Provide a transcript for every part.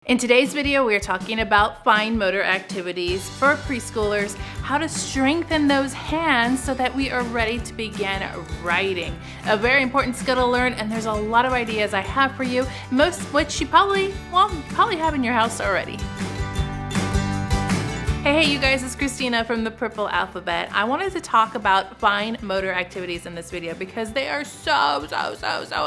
In today's video, we are talking about fine motor activities for preschoolers, how to strengthen those hands so that we are ready to begin writing. A very important skill to learn, and there's a lot of ideas I have for you, most of which you probably have in your house already. Hey you guys, it's Christina from the Purple Alphabet. I wanted to talk about fine motor activities in this video because they are so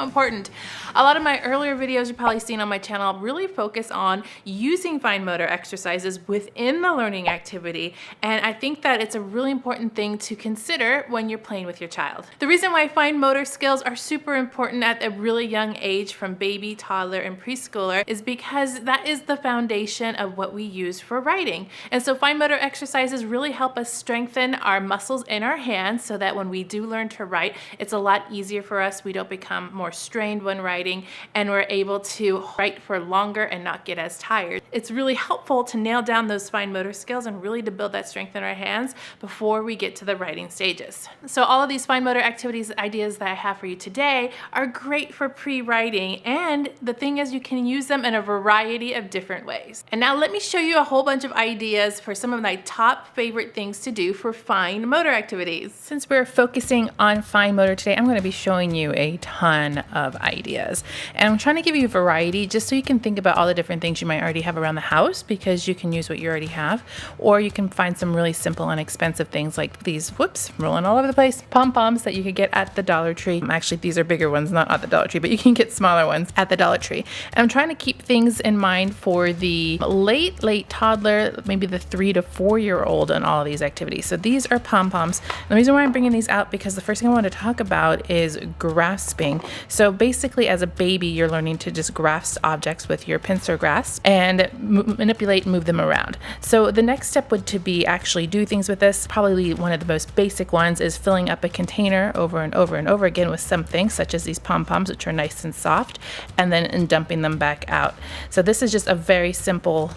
important. A lot of my earlier videos you've probably seen on my channel really focus on using fine motor exercises within the learning activity, and I think that it's a really important thing to consider when you're playing with your child. The reason why fine motor skills are super important at a really young age from baby, toddler, and preschooler is because that is the foundation of what we use for writing. And so fine motor exercises really help us strengthen our muscles in our hands so that when we do learn to write, it's a lot easier for us. We don't become more strained when writing, and we're able to write for longer and not get as tired. It's really helpful to nail down those fine motor skills and really to build that strength in our hands before we get to the writing stages. So all of these fine motor activities ideas that I have for you today are great for pre-writing, and the thing is you can use them in a variety of different ways. And now let me show you a whole bunch of ideas for some of my top favorite things to do for fine motor activities. Since we're focusing on fine motor today, I'm going to be showing you a ton of ideas. And I'm trying to give you variety just so you can think about all the different things you might already have around the house, because you can use what you already have, or you can find some really simple and inexpensive things like these, rolling all over the place, pom-poms that you could get at the Dollar Tree. Actually, these are bigger ones, not at the Dollar Tree, but you can get smaller ones at the Dollar Tree. And I'm trying to keep things in mind for the late toddler, maybe the 3 to 4-year-old on all of these activities. So these are pom-poms. The reason why I'm bringing these out because the first thing I want to talk about is grasping. So basically as a baby, you're learning to just grasp objects with your pincer grasp and manipulate and move them around. So the next step would to be actually do things with this. Probably one of the most basic ones is filling up a container over and over and over again with something such as these pom-poms, which are nice and soft, and then dumping them back out. So this is just a very simple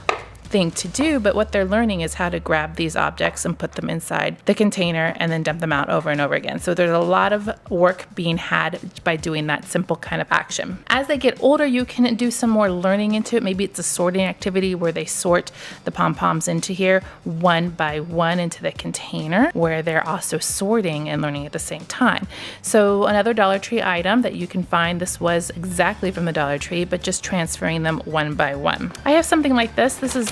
thing to do, but what they're learning is how to grab these objects and put them inside the container and then dump them out over and over again. So there's a lot of work being had by doing that simple kind of action. As they get older, you can do some more learning into it. Maybe it's a sorting activity where they sort the pom-poms into here one by one into the container, where they're also sorting and learning at the same time. So another Dollar Tree item that you can find, this was exactly from the Dollar Tree, but just transferring them one by one. I have something like this. This is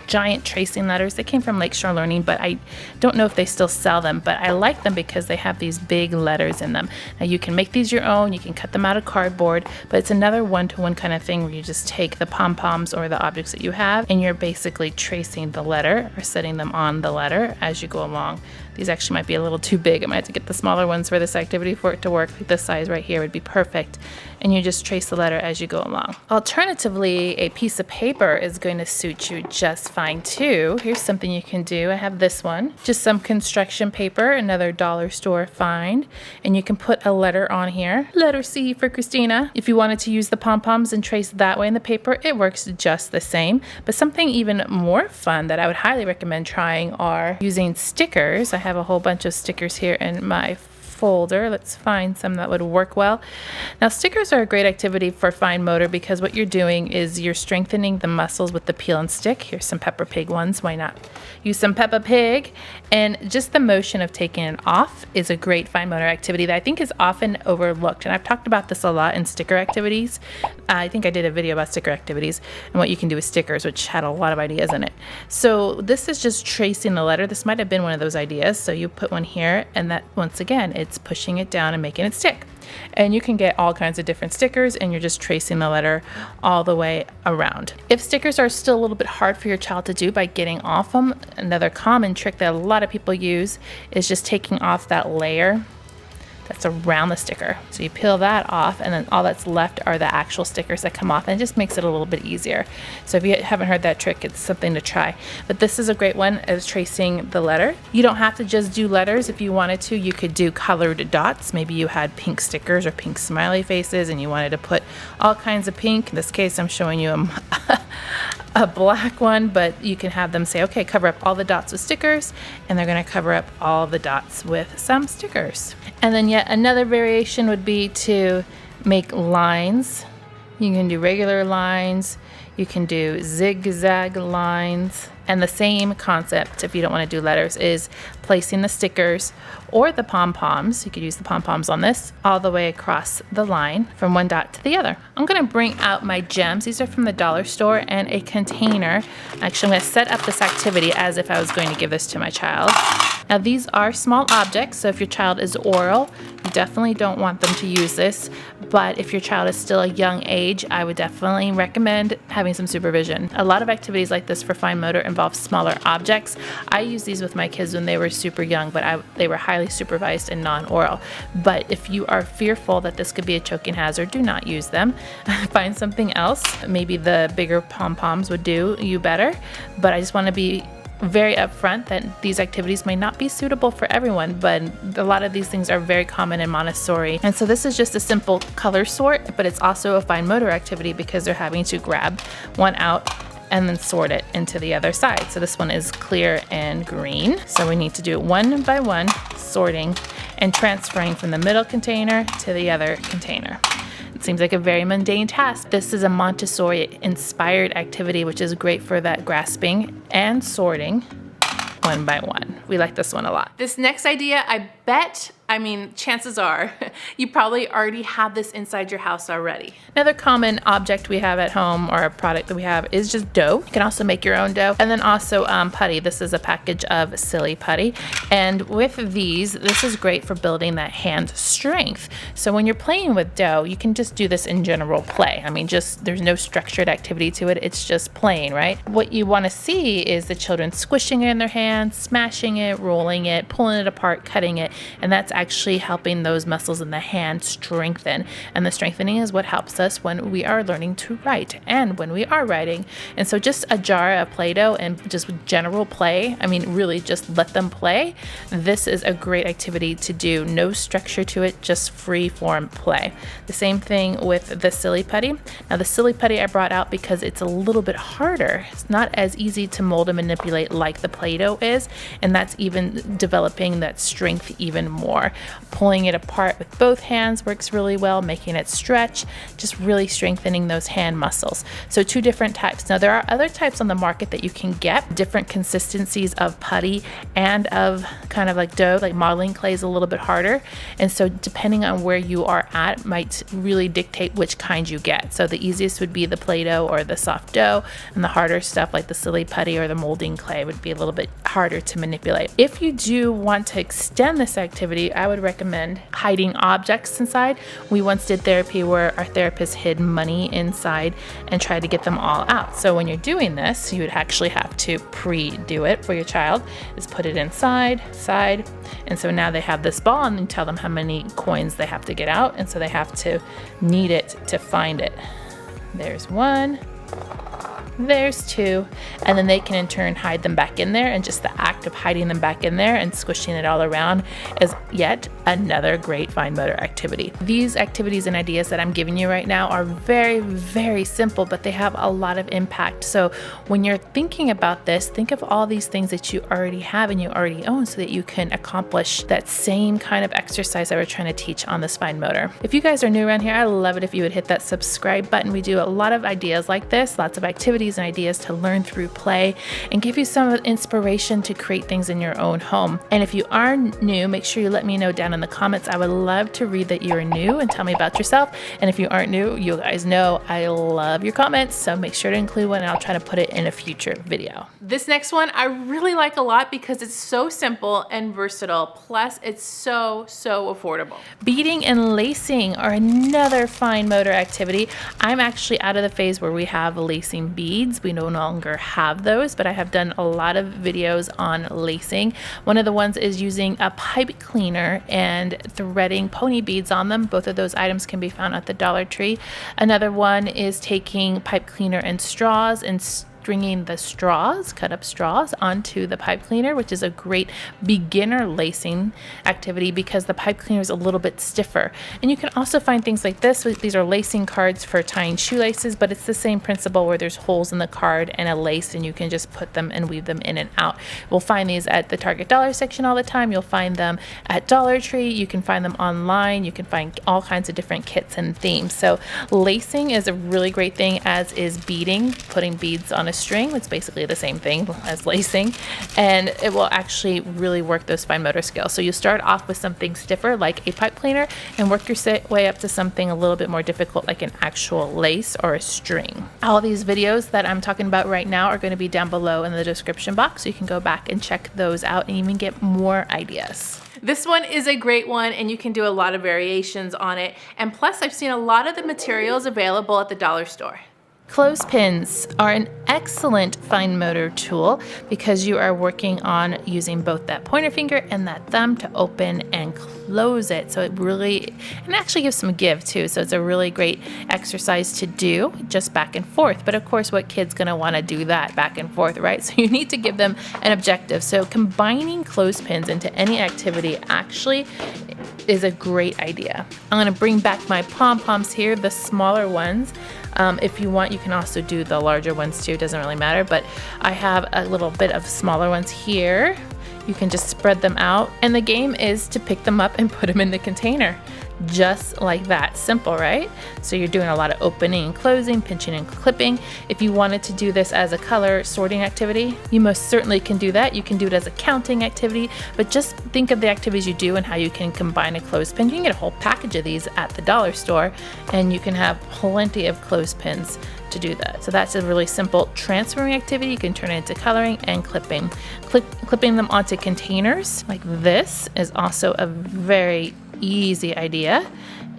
giant tracing letters. They came from Lakeshore Learning, but I don't know if they still sell them, but I like them because they have these big letters in them. Now you can make these your own, you can cut them out of cardboard, but it's another one-to-one kind of thing where you just take the pom-poms or the objects that you have and you're basically tracing the letter or setting them on the letter as you go along. These actually might be a little too big. I might have to get the smaller ones for this activity for it to work. Like this size right here would be perfect. And you just trace the letter as you go along. Alternatively, a piece of paper is going to suit you just fine too. Here's something you can do. I have this one, just some construction paper, another dollar store find, and you can put a letter on here. Letter C for Christina. If you wanted to use the pom-poms and trace that way in the paper, it works just the same. But something even more fun that I would highly recommend trying are using stickers. I have a whole bunch of stickers here in my folder. Let's find some that would work well. Now stickers are a great activity for fine motor because what you're doing is you're strengthening the muscles with the peel and stick. Here's some Peppa Pig ones. Why not use some Peppa Pig? And just the motion of taking it off is a great fine motor activity that I think is often overlooked. And I've talked about this a lot in sticker activities. I think I did a video about sticker activities and what you can do with stickers, which had a lot of ideas in it. So this is just tracing the letter. This might have been one of those ideas. So you put one here, and that once again, it's pushing it down and making it stick. And you can get all kinds of different stickers, and you're just tracing the letter all the way around. If stickers are still a little bit hard for your child to do by getting off them, another common trick that a lot of people use is just taking off that layer that's around the sticker. So you peel that off, and then all that's left are the actual stickers that come off, and it just makes it a little bit easier. So if you haven't heard that trick, it's something to try. But this is a great one as tracing the letter. You don't have to just do letters. If you wanted to, you could do colored dots. Maybe you had pink stickers or pink smiley faces and you wanted to put all kinds of pink. In this case, I'm showing you a black one, but you can have them say, okay, cover up all the dots with stickers, and they're going to cover up all the dots with some stickers. And then yet another variation would be to make lines. You can do regular lines. You can do zigzag lines. And the same concept, if you don't want to do letters, is placing the stickers or the pom-poms, you could use the pom-poms on this, all the way across the line from one dot to the other. I'm going to bring out my gems. These are from the dollar store, and a container. Actually, I'm going to set up this activity as if I was going to give this to my child. Now, these are small objects, so if your child is oral, you definitely don't want them to use this. But if your child is still a young age, I would definitely recommend having some supervision. A lot of activities like this for fine motor involve smaller objects. I used these with my kids when they were super young, but they were highly supervised and non-oral. But if you are fearful that this could be a choking hazard, do not use them. Find something else. Maybe the bigger pom-poms would do you better. But I just want to be very upfront that these activities may not be suitable for everyone, but a lot of these things are very common in Montessori. And so this is just a simple color sort, but it's also a fine motor activity because they're having to grab one out and then sort it into the other side. So this one is clear and green. So we need to do it one by one, sorting and transferring from the middle container to the other container. It seems like a very mundane task. This is a Montessori inspired activity, which is great for that grasping and sorting one by one. We like this one a lot. This next idea, chances are you probably already have this inside your house already. Another common object we have at home, or a product that we have, is just dough. You can also make your own dough. And then also putty. This is a package of silly putty. And with these, this is great for building that hand strength. So when you're playing with dough, you can just do this in general play. There's no structured activity to it. It's just playing, right? What you want to see is the children squishing it in their hands, smashing it, rolling it, pulling it apart, cutting it. And that's actually helping those muscles in the hand strengthen. And the strengthening is what helps us when we are learning to write and when we are writing. And so just a jar of Play-Doh and just general play, really just let them play. This is a great activity to do. No structure to it, just free form play. The same thing with the silly putty. Now the silly putty I brought out because it's a little bit harder. It's not as easy to mold and manipulate like the Play-Doh is, and that's even developing that strength even more. Pulling it apart with both hands works really well, making it stretch, just really strengthening those hand muscles. So 2 different types. Now there are other types on the market that you can get, different consistencies of putty and of kind of like dough, like modeling clay is a little bit harder. And so depending on where you are at might really dictate which kind you get. So the easiest would be the Play-Doh or the soft dough, and the harder stuff like the silly putty or the molding clay would be a little bit harder to manipulate. If you do want to extend this activity, I would recommend hiding objects inside. We once did therapy where our therapist hid money inside and tried to get them all out. So when you're doing this, you would actually have to pre-do it for your child, is put it inside, side. And so now they have this ball and you tell them how many coins they have to get out. And so they have to knead it to find it. There's 1. There's 2, and then they can in turn hide them back in there, and just the act of hiding them back in there and squishing it all around is yet another great fine motor activity. These activities and ideas that I'm giving you right now are very, very simple, but they have a lot of impact. So when you're thinking about this, think of all these things that you already have and you already own so that you can accomplish that same kind of exercise that we're trying to teach on this fine motor. If you guys are new around here, I love it if you would hit that subscribe button. We do a lot of ideas like this, lots of activities and ideas to learn through play and give you some inspiration to create things in your own home. And if you are new, make sure you let me know down in the comments. I would love to read that you're new and tell me about yourself. And if you aren't new, you guys know I love your comments, so make sure to include one and I'll try to put it in a future video. This next one I really like a lot because it's so simple and versatile, plus it's so affordable. Beading and lacing are another fine motor activity. I'm actually out of the phase where we have lacing beads. We no longer have those, but I have done a lot of videos on lacing. One of the ones is using a pipe cleaner and threading pony beads on them. Both of those items can be found at the Dollar Tree. Another one is taking pipe cleaner and straws and stringing the straws, cut up straws, onto the pipe cleaner, which is a great beginner lacing activity because the pipe cleaner is a little bit stiffer. And you can also find things like this. These are lacing cards for tying shoelaces, but it's the same principle where there's holes in the card and a lace, and you can just put them and weave them in and out. We'll find these at the Target dollar section all the time. You'll find them at Dollar Tree. You can find them online. You can find all kinds of different kits and themes. So lacing is a really great thing, as is beading, putting beads on a string. It's basically the same thing as lacing, and it will actually really work those fine motor skills. So you start off with something stiffer like a pipe cleaner and work your way up to something a little bit more difficult like an actual lace or a string. All of these videos that I'm talking about right now are going to be down below in the description box, so you can go back and check those out and even get more ideas. This one is a great one, and you can do a lot of variations on it. And plus, I've seen a lot of the materials available at the dollar store. Clothespins are an excellent fine motor tool because you are working on using both that pointer finger and that thumb to open and close it. So it really, and actually gives some give too. So it's a really great exercise to do just back and forth. But of course, what kid's gonna wanna do that back and forth, right? So you need to give them an objective. So combining clothespins into any activity actually is a great idea. I'm gonna bring back my pom-poms here, the smaller ones. If you want, you can also do the larger ones too, it doesn't really matter, but I have a little bit of smaller ones here. You can just spread them out, and the game is to pick them up and put them in the container. Just like that. Simple, right? So you're doing a lot of opening and closing, pinching and clipping. If you wanted to do this as a color sorting activity, you most certainly can do that. You can do it as a counting activity, but just think of the activities you do and how you can combine a clothespin. You can get a whole package of these at the dollar store, and you can have plenty of clothespins to do that. So that's a really simple transferring activity. You can turn it into coloring and clipping. Clipping them onto containers like this is also a very easy idea,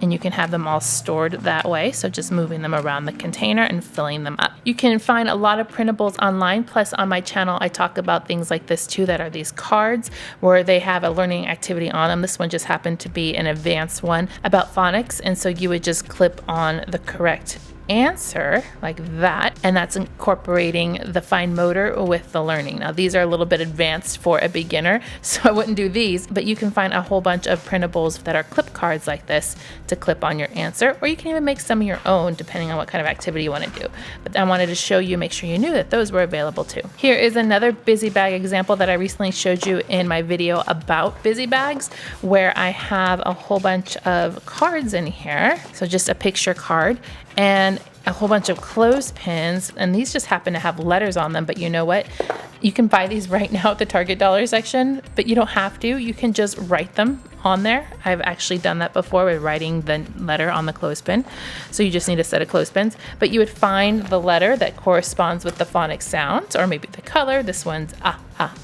and you can have them all stored that way. So just moving them around the container and filling them up. You can find a lot of printables online, plus on my channel I talk about things like this too, that are these cards where they have a learning activity on them. This one just happened to be an advanced one about phonics, and so you would just clip on the correct answer like that, and that's incorporating the fine motor with the learning. Now these are a little bit advanced for a beginner, so I wouldn't do these, but you can find a whole bunch of printables that are clip cards like this to clip on your answer, or you can even make some of your own depending on what kind of activity you want to do. But I wanted to show you, make sure you knew that those were available too. Here is another busy bag example that I recently showed you in my video about busy bags, where I have a whole bunch of cards in here. So just a picture card and a whole bunch of clothespins, and these just happen to have letters on them, but you know what? You can buy these right now at the Target dollar section, but you don't have to. You can just write them on there. I've actually done that before with writing the letter on the clothespin. So you just need a set of clothespins, but you would find the letter that corresponds with the phonics sounds, or maybe the color. This one's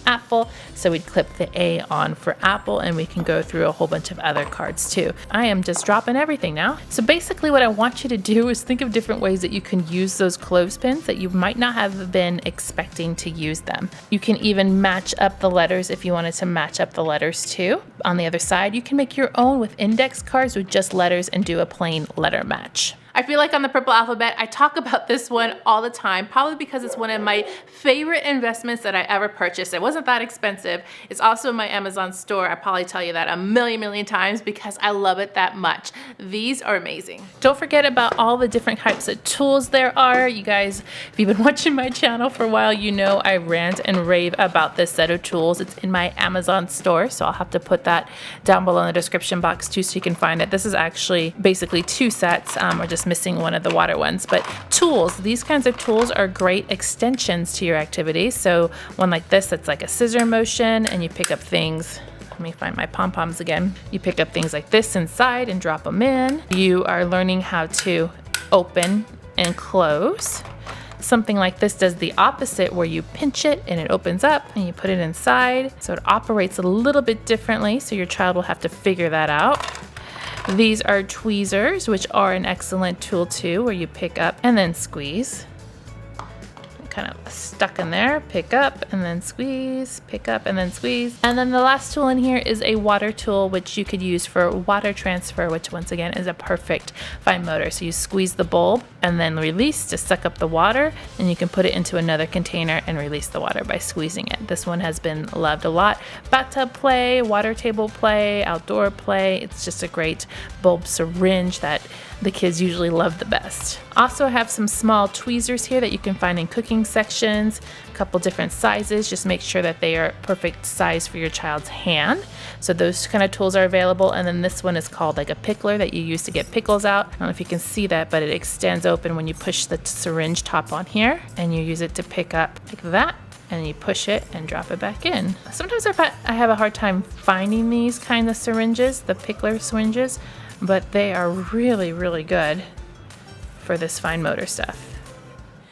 apple, so we'd clip the A on for apple, and we can go through a whole bunch of other cards too. I am just dropping everything now. So basically what I want you to do is think of different ways that you can use those clothespins that you might not have been expecting to use them. You can even match up the letters if you wanted to match up the letters too. On the other side, you can make your own with index cards with just letters and do a plain letter match. I feel like on the Purple Alphabet, I talk about this one all the time, probably because it's one of my favorite investments that I ever purchased. It wasn't that expensive. It's also in my Amazon store. I probably tell you that a million times because I love it that much. These are amazing. Don't forget about all the different types of tools there are. You guys, if you've been watching my channel for a while, you know I rant and rave about this set of tools. It's in my Amazon store, so I'll have to put that down below in the description box too so you can find it. This is actually basically two sets. We're just missing one of the water ones, but tools, these kinds of tools are great extensions to your activities. So one like this, that's like a scissor motion, and you pick up things. Let me find my pom-poms again. You pick up things like this inside and drop them in. You are learning how to open and close. Something like this does the opposite, where you pinch it and it opens up and you put it inside. So it operates a little bit differently, so your child will have to figure that out. These are tweezers, which are an excellent tool too, where you pick up and then squeeze. Kind of stuck in there. Pick up and then squeeze, pick up and then squeeze. And then the last tool in here is a water tool, which you could use for water transfer, which once again is a perfect fine motor. So you squeeze the bulb and then release to suck up the water, and you can put it into another container and release the water by squeezing it. This one has been loved a lot. Bathtub play, water table play, outdoor play. It's just a great bulb syringe that the kids usually love the best. Also, I have some small tweezers here that you can find in cooking sections, a couple different sizes. Just make sure that they are perfect size for your child's hand. So those kind of tools are available. And then this one is called like a pickler that you use to get pickles out. I don't know if you can see that, but it extends open when you push the syringe top on here, and you use it to pick up like that. And you push it and drop it back in. Sometimes I have a hard time finding these kind of syringes, the pickler syringes, but they are really, really good for this fine motor stuff.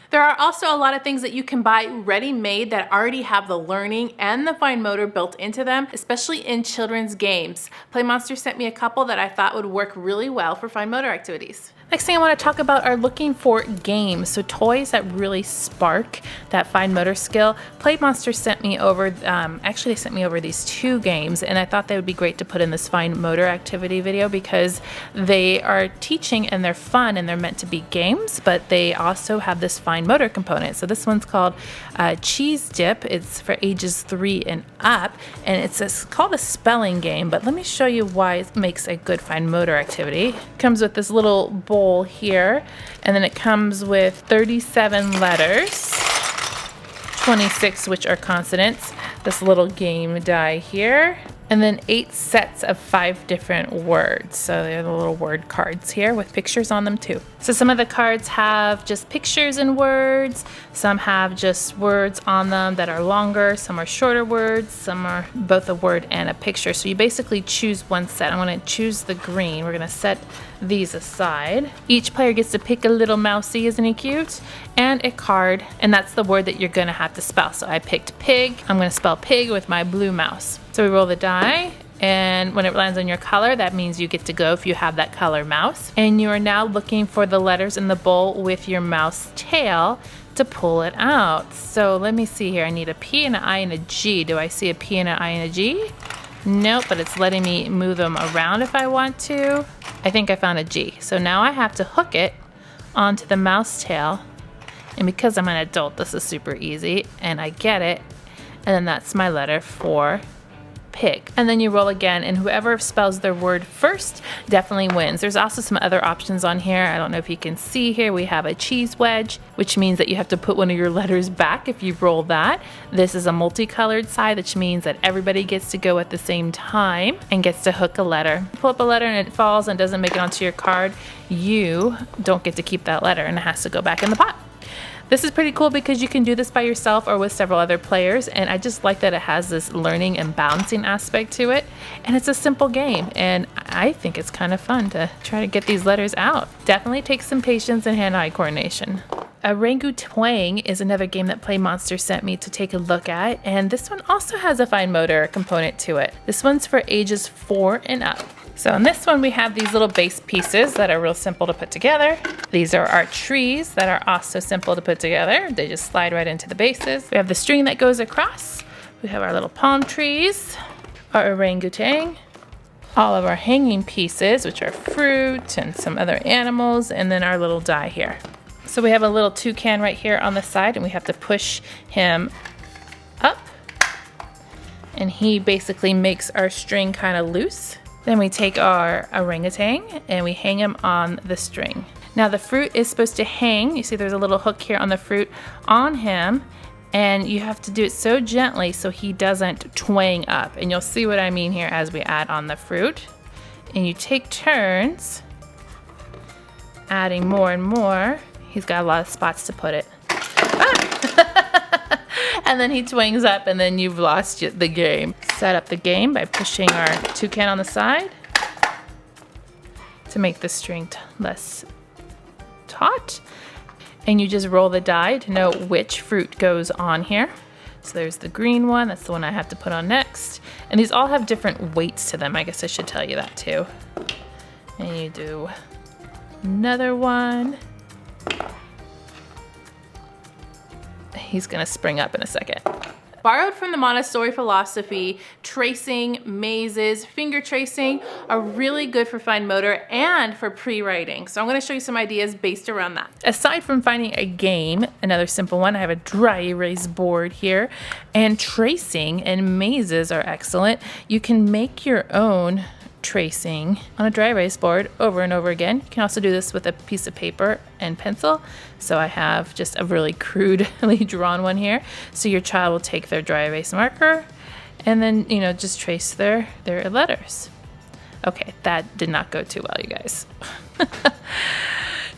There are also a lot of things that you can buy ready-made that already have the learning and the fine motor built into them, especially in children's games. PlayMonster sent me a couple that I thought would work really well for fine motor activities. Next thing I want to talk about are looking for games, so toys that really spark that fine motor skill. PlayMonster sent me over, actually they sent me over these 2 games, and I thought they would be great to put in this fine motor activity video because they are teaching and they're fun and they're meant to be games, but they also have this fine motor component. So this one's called Cheese Dip. It's for ages 3 and up, and it's called a spelling game, but let me show you why it makes a good fine motor activity. It comes with this little bowl here, and then it comes with 37 letters, 26 which are consonants, this little game die here, and then 8 sets of 5 different words. So they're the little word cards here with pictures on them too. So some of the cards have just pictures and words, some have just words on them that are longer, some are shorter words, some are both a word and a picture. So you basically choose one set. I'm going to choose the green. We're going to set these aside. Each player gets to pick a little mousey, isn't he cute? And a card, and that's the word that you're going to have to spell. So I picked pig. I'm going to spell pig with my blue mouse. So we roll the die, and when it lands on your color, that means you get to go if you have that color mouse. And you are now looking for the letters in the bowl with your mouse tail to pull it out. So let me see here. I need a P and an I and a G. Do I see a P and an I and a G? Nope, but it's letting me move them around if I want to. I think I found a G. So now I have to hook it onto the mouse tail. And because I'm an adult, this is super easy. And I get it. And then that's my letter for pig. And then you roll again, and whoever spells their word first definitely wins. There's also some other options on here. I don't know if you can see here. We have a cheese wedge, which means that you have to put one of your letters back if you roll that. This is a multicolored side, which means that everybody gets to go at the same time and gets to hook a letter. Pull up a letter and it falls and doesn't make it onto your card. You don't get to keep that letter and it has to go back in the pot. This is pretty cool because you can do this by yourself or with several other players, and I just like that it has this learning and balancing aspect to it, and it's a simple game, and I think it's kind of fun to try to get these letters out. Definitely takes some patience and hand-eye coordination. Orangutan is another game that PlayMonster sent me to take a look at, and this one also has a fine motor component to it. This one's for ages 4 and up. So in this one we have these little base pieces that are real simple to put together. These are our trees that are also simple to put together. They just slide right into the bases. We have the string that goes across. We have our little palm trees, our orangutan, all of our hanging pieces, which are fruit and some other animals, and then our little die here. So we have a little toucan right here on the side, and we have to push him up, and he basically makes our string kind of loose. Then we take our orangutan and we hang him on the string. Now the fruit is supposed to hang. You see there's a little hook here on the fruit on him, and you have to do it so gently so he doesn't twang up. And you'll see what I mean here as we add on the fruit. And you take turns adding more and more. He's got a lot of spots to put it. And then he twangs up, and then you've lost the game. Set up the game by pushing our toucan on the side to make the string less taut. And you just roll the die to know which fruit goes on here. So there's the green one, that's the one I have to put on next. And these all have different weights to them. I guess I should tell you that too. And you do another one. he's gonna spring up in a second. Borrowed from the Montessori philosophy, tracing, mazes, finger tracing are really good for fine motor and for pre-writing. So I'm going to show you some ideas based around that. Aside from finding a game, another simple one, I have a dry erase board here, and tracing and mazes are excellent. You can make your own tracing on a dry erase board over and over again. You can also do this with a piece of paper and pencil. So I have just a really crudely drawn one here. So your child will take their dry erase marker and then, you know, just trace their letters. Okay, that did not go too well, you guys.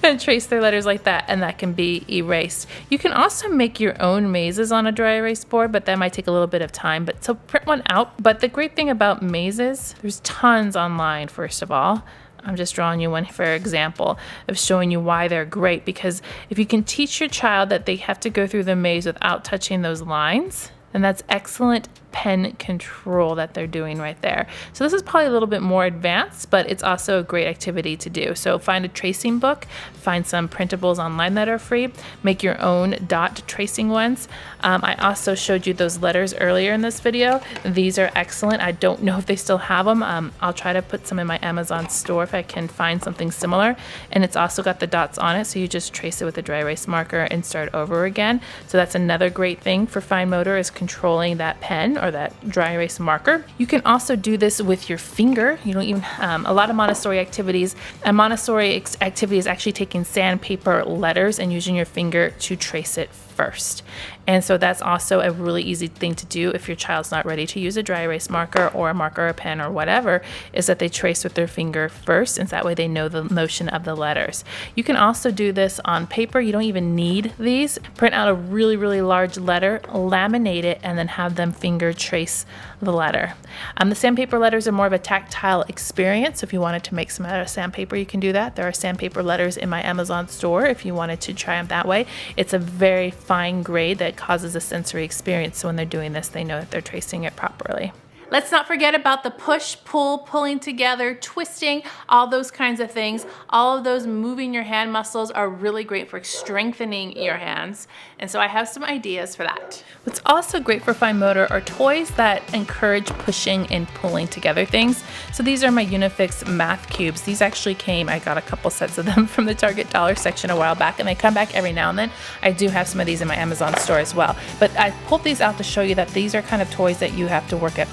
And trace their letters like that, and that can be erased. You can also make your own mazes on a dry erase board, but that might take a little bit of time. But so print one out. But the great thing about mazes, there's tons online, first of all. I'm just drawing you one for example of showing you why they're great, because if you can teach your child that they have to go through the maze without touching those lines, then that's excellent pen control that they're doing right there. So this is probably a little bit more advanced, but it's also a great activity to do. So find a tracing book, find some printables online that are free, make your own dot tracing ones. I also showed you those letters earlier in this video. These are excellent. I don't know if they still have them. I'll try to put some in my Amazon store if I can find something similar. And it's also got the dots on it, so you just trace it with a dry erase marker and start over again. So that's another great thing for fine motor, is controlling that pen or that dry erase marker. You can also do this with your finger. You don't even, a lot of Montessori activities, a Montessori activity is actually taking sandpaper letters and using your finger to trace it first. And so that's also a really easy thing to do if your child's not ready to use a dry erase marker or a marker or pen or whatever, is that they trace with their finger first, and that way they know the motion of the letters. You can also do this on paper. You don't even need these. Print out a really, really large letter, laminate it, and then have them finger trace the letter. The sandpaper letters are more of a tactile experience. So if you wanted to make some out of sandpaper, you can do that. There are sandpaper letters in my Amazon store if you wanted to try them that way. It's a very fine grade that causes a sensory experience, so when they're doing this, they know that they're tracing it properly. Let's not forget about the push, pull, pulling together, twisting, all those kinds of things. All of those moving your hand muscles are really great for strengthening your hands. And so I have some ideas for that. What's also great for fine motor are toys that encourage pushing and pulling together things. So these are my Unifix math cubes. These actually came, I got a couple sets of them from the Target dollar section a while back, and they come back every now and then. I do have some of these in my Amazon store as well. But I pulled these out to show you that these are kind of toys that you have to work at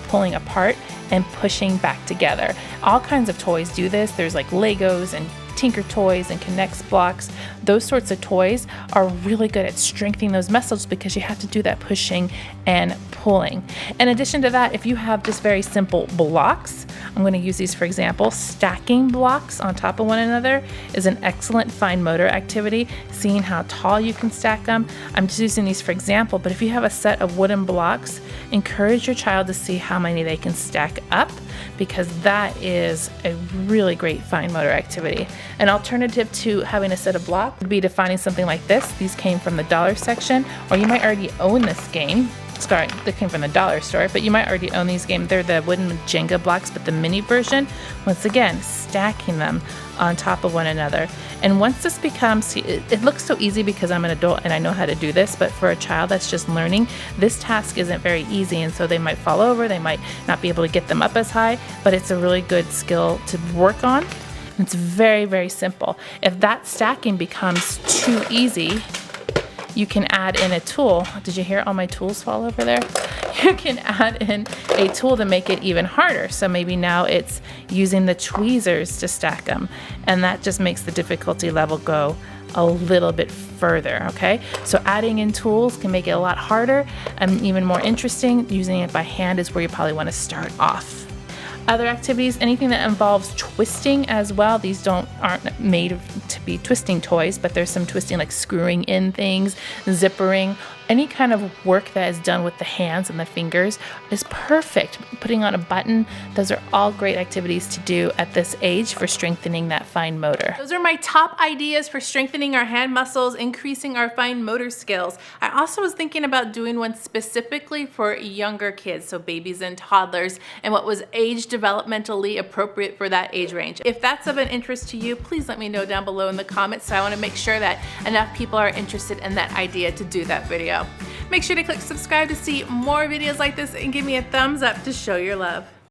pulling apart and pushing back together. All kinds of toys do this. There's like Legos and Tinker Toys and Connects blocks. Those sorts of toys are really good at strengthening those muscles because you have to do that pushing and pulling. In addition to that, if you have just very simple blocks, I'm going to use these for example. Stacking blocks on top of one another is an excellent fine motor activity. Seeing how tall you can stack them. I'm just using these for example, but if you have a set of wooden blocks, encourage your child to see how many they can stack up, because that is a really great fine motor activity. An alternative to having a set of blocks would be to finding something like this. These came from the dollar section, or you might already own this game. Sorry, they came from the dollar store, but you might already own these games. They're the wooden Jenga blocks, but the mini version. Once again, stacking them on top of one another. And once this becomes, it looks so easy because I'm an adult and I know how to do this, but for a child that's just learning, this task isn't very easy, and so they might fall over, they might not be able to get them up as high, but it's a really good skill to work on. It's very, very simple. If that stacking becomes too easy, you can add in a tool. Did you hear all my tools fall over there? You can add in a tool to make it even harder. So maybe now it's using the tweezers to stack them, and that just makes the difficulty level go a little bit further, okay? So adding in tools can make it a lot harder and even more interesting. Using it by hand is where you probably want to start off. Other activities, anything that involves twisting as well. These aren't made to be twisting toys, but there's some twisting like screwing in things, zippering. Any kind of work that is done with the hands and the fingers is perfect. Putting on a button, those are all great activities to do at this age for strengthening that fine motor. Those are my top ideas for strengthening our hand muscles, increasing our fine motor skills. I also was thinking about doing one specifically for younger kids, so babies and toddlers, and what was age developmentally appropriate for that age range. If that's of an interest to you, please let me know down below in the comments, so I want to make sure that enough people are interested in that idea to do that video. Make sure to click subscribe to see more videos like this and give me a thumbs up to show your love.